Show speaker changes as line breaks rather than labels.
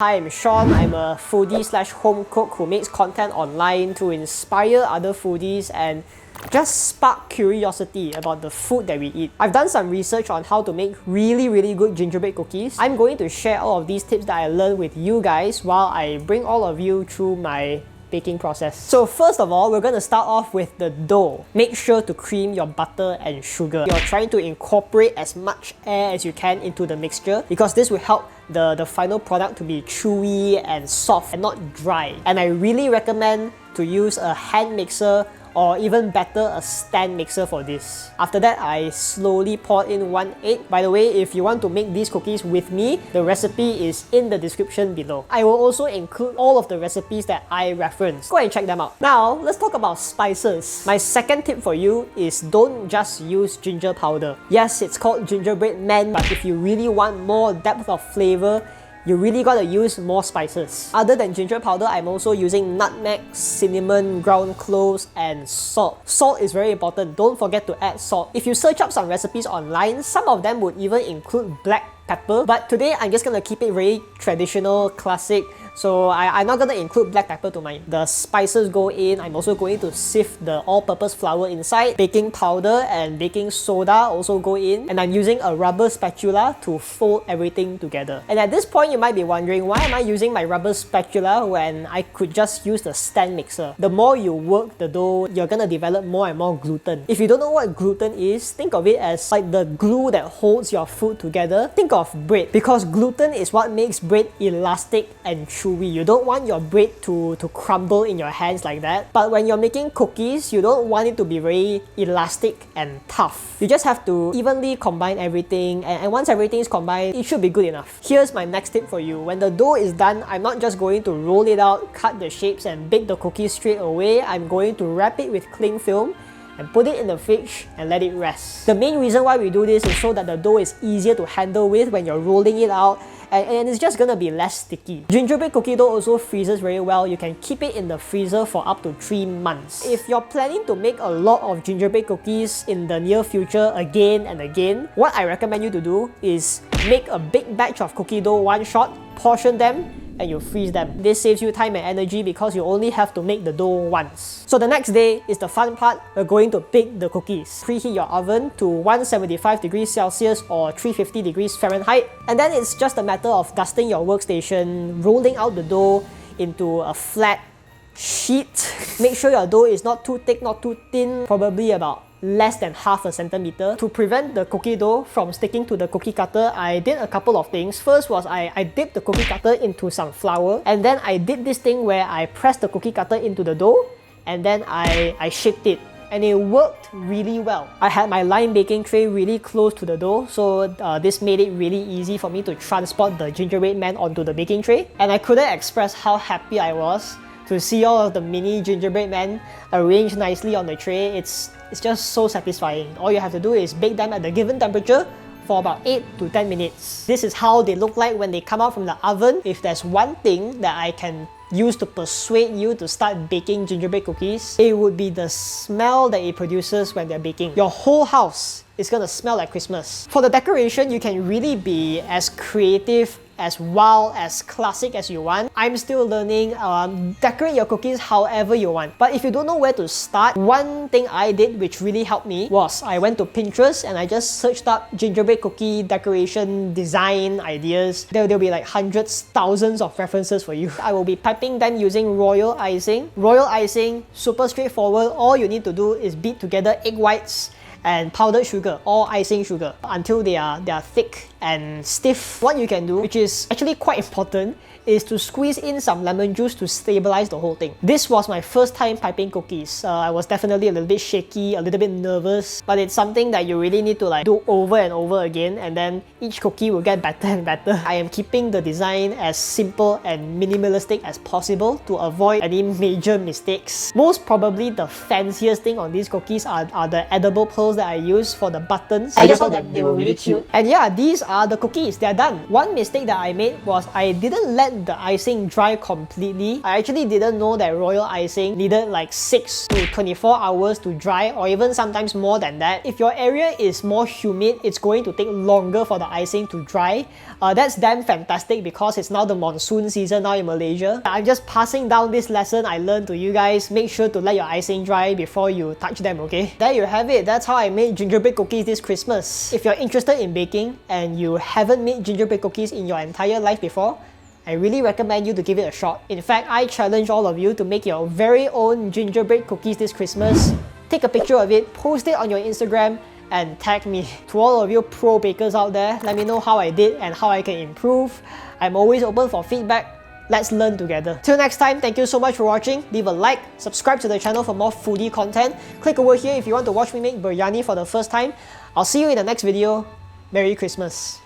Hi, I'm Sean. I'm a foodie slash home cook who makes content online to inspire other foodies and just spark curiosity about the food that we eat. I've done some research on how to make really good gingerbread cookies. I'm going to share all of these tips that I learned with you guys while I bring all of you through my baking process. So first of all, we're going to start off with the dough. Make sure to cream your butter and sugar. You're trying to incorporate as much air as you can into the mixture because this will help the final product to be chewy and soft and not dry. And I really recommend to use a hand mixer or even better, a stand mixer for this. After that, I slowly pour in 1 egg. By the way, if you want to make these cookies with me, the recipe is in the description below. I will also include all of the recipes that I reference. Go and check them out. Now, let's talk about spices. My second tip for you is don't just use ginger powder. Yes, it's called gingerbread man, but if you really want more depth of flavor, you really gotta use more spices. Other than ginger powder, I'm also using nutmeg, cinnamon, ground cloves, and salt. Salt is very important. Don't forget to add salt. If you search up some recipes online, some of them would even include black pepper. But today, I'm just gonna keep it very traditional, classic. So I'm not gonna include black pepper to mine. The spices go in. I'm also going to sift the all-purpose flour inside. Baking powder and baking soda also go in. And I'm using a rubber spatula to fold everything together. And at this point, you might be wondering, why am I using my rubber spatula when I could just use the stand mixer? The more you work the dough, you're gonna develop more and more gluten. If you don't know what gluten is, think of it as like the glue that holds your food together. Think of bread, because gluten is what makes bread elastic and chewy. You don't want your bread to crumble in your hands like that. But when you're making cookies, you don't want it to be very elastic and tough. You just have to evenly combine everything, and once everything is combined, it should be good enough. Here's my next tip for you. When the dough is done, I'm not just going to roll it out, cut the shapes, and bake the cookies straight away. I'm going to wrap it with cling film and put it in the fridge and let it rest. The main reason why we do this is so that the dough is easier to handle with when you're rolling it out, and it's just gonna be less sticky. Gingerbread cookie dough also freezes very well. You can keep it in the freezer for up to 3 months. If you're planning to make a lot of gingerbread cookies in the near future again and again, what I recommend you to do is make a big batch of cookie dough one shot, portion them, and you freeze them. This saves you time and energy because you only have to make the dough once. So the next day is the fun part. We're going to bake the cookies. Preheat your oven to 175 degrees Celsius or 350 degrees Fahrenheit. And then it's just a matter of dusting your workstation, rolling out the dough into a flat sheet. Make sure your dough is not too thick, not too thin, probably about less than half a centimeter. To prevent the cookie dough from sticking to the cookie cutter, I did a couple of things. First was I dipped the cookie cutter into some flour, and then I did this thing where I pressed the cookie cutter into the dough and then I shaped it. And it worked really well. I had my line baking tray really close to the dough, so this made it really easy for me to transport the gingerbread man onto the baking tray. And I couldn't express how happy I was to see all of the mini gingerbread men arranged nicely on the tray. It's just so satisfying. All you have to do is bake them at the given temperature for about 8 to 10 minutes. This is how they look like when they come out from the oven. If there's one thing that I can use to persuade you to start baking gingerbread cookies, it would be the smell that it produces when they're baking. Your whole house is gonna smell like Christmas. For the decoration, you can really be as creative, as wild, as classic as you want. I'm still learning. Decorate your cookies however you want. But if you don't know where to start, one thing I did which really helped me was I went to Pinterest and I just searched up gingerbread cookie decoration design ideas. There'll be like hundreds, thousands of references for you. I will be piping them using royal icing. Royal icing, super straightforward. All you need to do is beat together egg whites and powdered sugar or icing sugar until they are thick and stiff. What you can do, which is actually quite important, is to squeeze in some lemon juice to stabilize the whole thing. This was my first time piping cookies. I was definitely a little bit shaky, a little bit nervous, but it's something that you really need to like do over and over again, and then each cookie will get better and better. I am keeping the design as simple and minimalistic as possible to avoid any major mistakes. Most probably the fanciest thing on these cookies are the edible pearls that I use for the buttons.
I just thought that they were really cute.
And yeah, these are the cookies, they're done. One mistake that I made was I didn't let the icing dry completely. I actually didn't know that royal icing needed like 6 to 24 hours to dry, or even sometimes more than that. If your area is more humid, it's going to take longer for the icing to dry. That's damn fantastic because it's now the monsoon season now in Malaysia. I'm just passing down this lesson I learned to you guys. Make sure to let your icing dry before you touch them, okay? There you have it. That's how I made gingerbread cookies this Christmas. If you're interested in baking and you haven't made gingerbread cookies in your entire life before, I really recommend you to give it a shot. In fact, I challenge all of you to make your very own gingerbread cookies this Christmas. Take a picture of it, post it on your Instagram, and tag me. To all of you pro bakers out there, let me know how I did and how I can improve. I'm always open for feedback. Let's learn together. Till next time, thank you so much for watching. Leave a like, subscribe to the channel for more foodie content. Click over here if you want to watch me make biryani for the first time. I'll see you in the next video. Merry Christmas.